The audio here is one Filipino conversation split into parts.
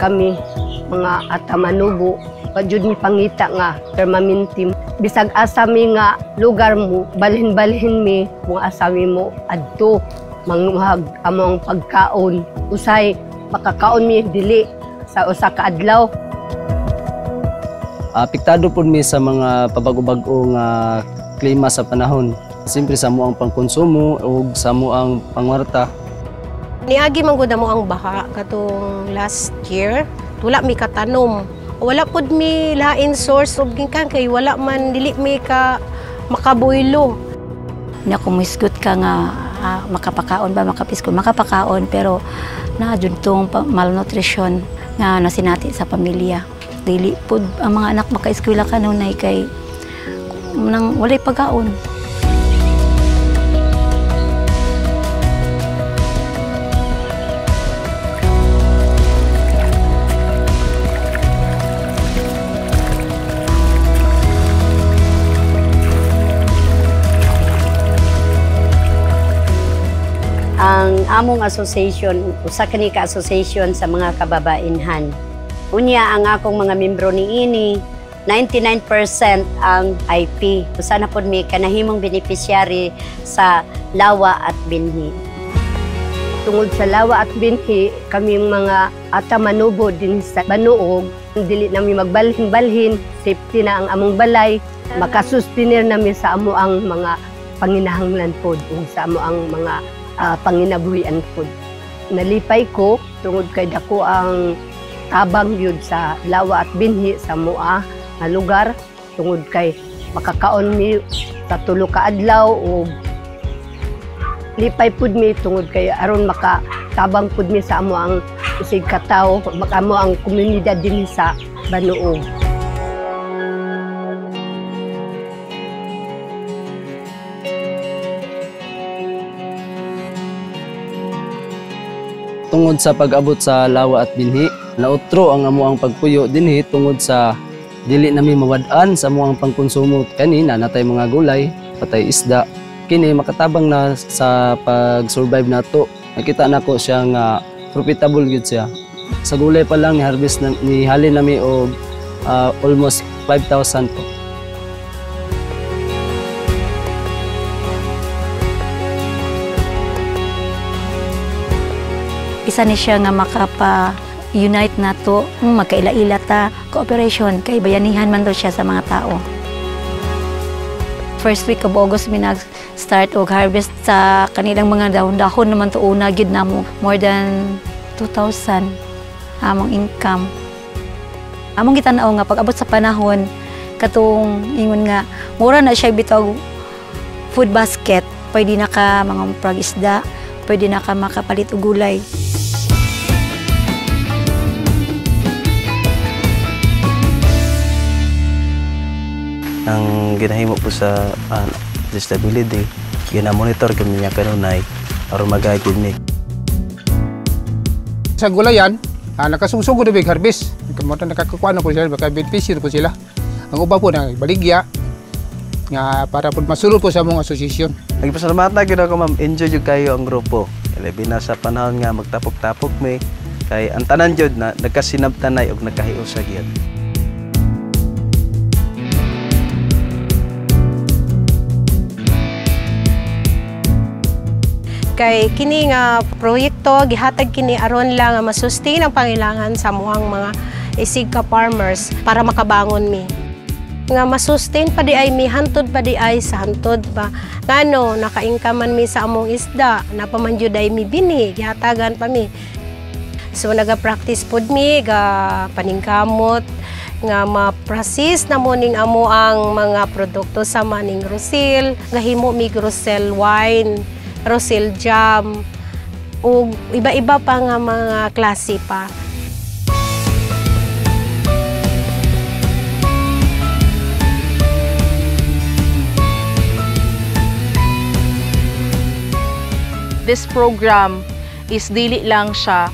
kami mga atamanubo pajud mi pangita nga permanente bisag asami nga lugar mo balhin-balhin mi kung asami mo adto manguhag among pagkaon usay makakaon mi dili sa usa ka adlaw. Apektado po mi sa mga pabago-bago nga klima sa panahon. Siyempre sa mo ang pangkonsumo o sa mo ang pangwarta. Niagi man gud mo ang baha katong last year, wala mi katanom. Wala pud mi lain source of gikan kay wala man dili mi ka makabuylo. Na kumisgot ka nga makapakaon ba makapakaon pero na jud tong malnutrition nga nasinati sa pamilya. Dili pud ang mga anak maka-eskwela kanunay kay nang walay pagkaon. Ang among association, usa kani ka association sa mga kababainhan. Unya ang akong mga membro niini, 99% ang IP. Usa na pod mi kanahimong beneficiary sa lawa at binhi. Tungod sa lawa at binhi, kami mga atamanubo din sa Banuog, dili nami magbalhin-balhin, safety na ang among balay, makasustenir nami sa amo ang mga panginahanglan pod ug sa amo ang mga panginabuhian pod. Nalipay ko tungod kay dako ang tabang yun sa lawa at binhi sa mua nga lugar tungod kay makakaon mi sa tulo ka adlaw o lipay pud mi tungod kay aron makatabang pud mi sa amo ang isig katawo makamo ang komunidad din sa Banuog. Tungod sa pag-abot sa lawa at binhi, nautro ang amuang pagpuyo dinhi tungod sa dili nami mawad-an sa amuang pangkonsumo kanina natay mga gulay, patay isda. Kini makatabang na sa pag-survive nato. Nakita nako siya nga profitable gyud siya. Sa gulay pa lang ni harvest ni halin nami og almost 5,000 po. Isa ni siya nga makapa-unite nato, magkaila-ila ta, cooperation, kay bayanihan man daw siya sa mga tao. First week of August, mi nag-start og harvest sa kanilang mga dahon-dahon naman to una, gyud namo more than 2,000 among income. Among gitanaw nga pag abot sa panahon, katong ingon nga, mura na siya bitaw food basket, pwede na ka mga pragisda, pwede na ka makapalit og gulay. Ang ginahimo po sa stability, gina-monitor kami niya kanunay aron magayod ni. Sa gulayan, nakasungsugod na big harvest. Kamutan nakakakuha na po sila, baka beneficiary po sila. Ang uba po na baligya nga para po masulod po sa among association. Nagpasalamat na gid ako ma'am, enjoy jud kayo ang grupo. Labi na sa panahon nga magtapok-tapok may kay ang tanan jud na nagkasinabtanay og nagkahiusa gyud. Kay kini nga proyekto gihatag kini aron lang nga masustain ang pangailangan sa muhang mga isig ka farmers para makabangon mi. Nga masustain pa di ay mi hantod pa di ay sa hantod pa. Ngano naka-income mi sa among isda, napamanjud ay mi bini, gihatagan pa mi. So naga-practice pod mi ga paningkamot nga ma-process na mo ning amo ang mga produkto sa maning Rosil, gahimo mi Rosil wine, Rosil jam, o iba-iba pa nga mga klase pa. This program is dili lang siya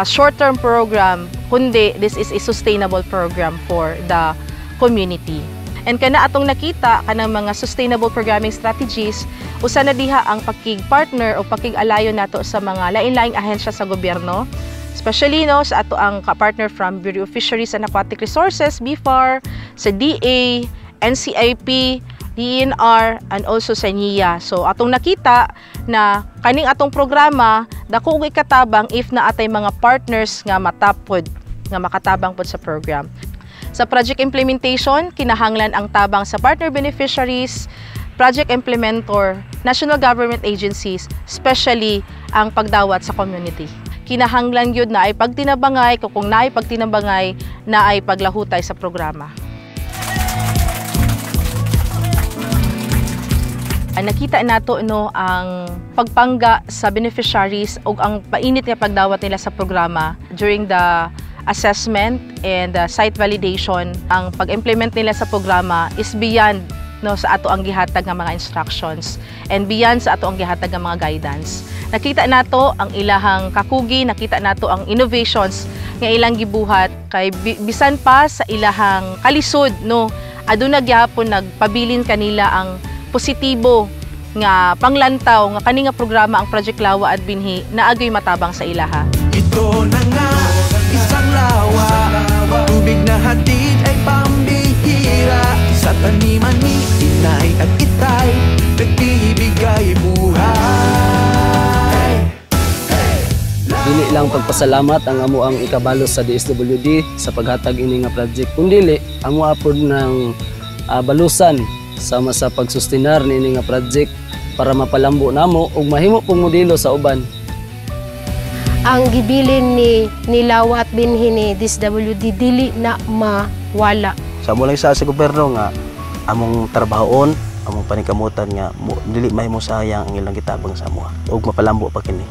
short-term program, kundi this is a sustainable program for the community. And kana atong nakita kanang mga sustainable programming strategies, usa na diha ang pakig-partner o pakig-alayo nato sa mga lain-laing ahensya sa gobyerno, Especially no, sa ato ang ka-partner from Bureau of Fisheries and Aquatic Resources, BFAR, sa DA, NCIP, DENR, and also sa NIA. So atong nakita na kaning atong programa dako og ikatabang if na atay mga partners nga matapod nga makatabang pod sa program. Sa project implementation, kinahanglan ang tabang sa partner beneficiaries, project implementor, national government agencies, especially ang pagdawat sa community. Kinahanglan yun na ay pagtinabangay, kung na ay pagtinabangay, na ay paglahutay sa programa. Nakita nato no ang pagpangga sa beneficiaries o ang painit nga pagdawat nila sa programa during the assessment and site validation. Ang pag-implement nila sa programa is beyond no sa ato ang gihatag nga mga instructions and beyond sa ato ang gihatag nga mga guidance. Nakita nato ang ilahang kakugi, nakita nato ang innovations nga ilang gibuhat kay bisan pa sa ilahang kalisod no aduna gyapon nagpabilin kanila ang positibo nga panglantaw nga kani nga programa ang Project Lawa at Binhi na agoy matabang sa ilaha. Ito na nga isang lawa, tubig na hatid ay pambihira, sa taniman ni inay at itay, nagbibigay buhay. Dili lang pagpasalamat ang amo ang ikabalos sa DSWD sa paghatag ini nga project, kundi amo apod ng balusan sama sa pagsustinar niini nga project para mapalambo namo ug mahimo pong modelo sa uban. Ang gibilin ni Lawa at Binhi ni DSWD dili na mawala. Sa mula sa gobyerno nga among trabahoon, among panikamutan nga dili mahimo sayang ang ilang gitabang sa amuha ug mapalambo pa kini.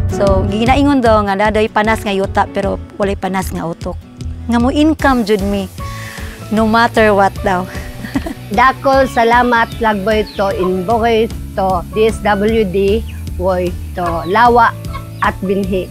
So ginaingon daw nga daday panas nga yuta pero walay panas nga utok. Nga mo income jud mi no matter what daw. Dakol salamat lagboy to inboy to DSWD boy to Lawa at Binhi.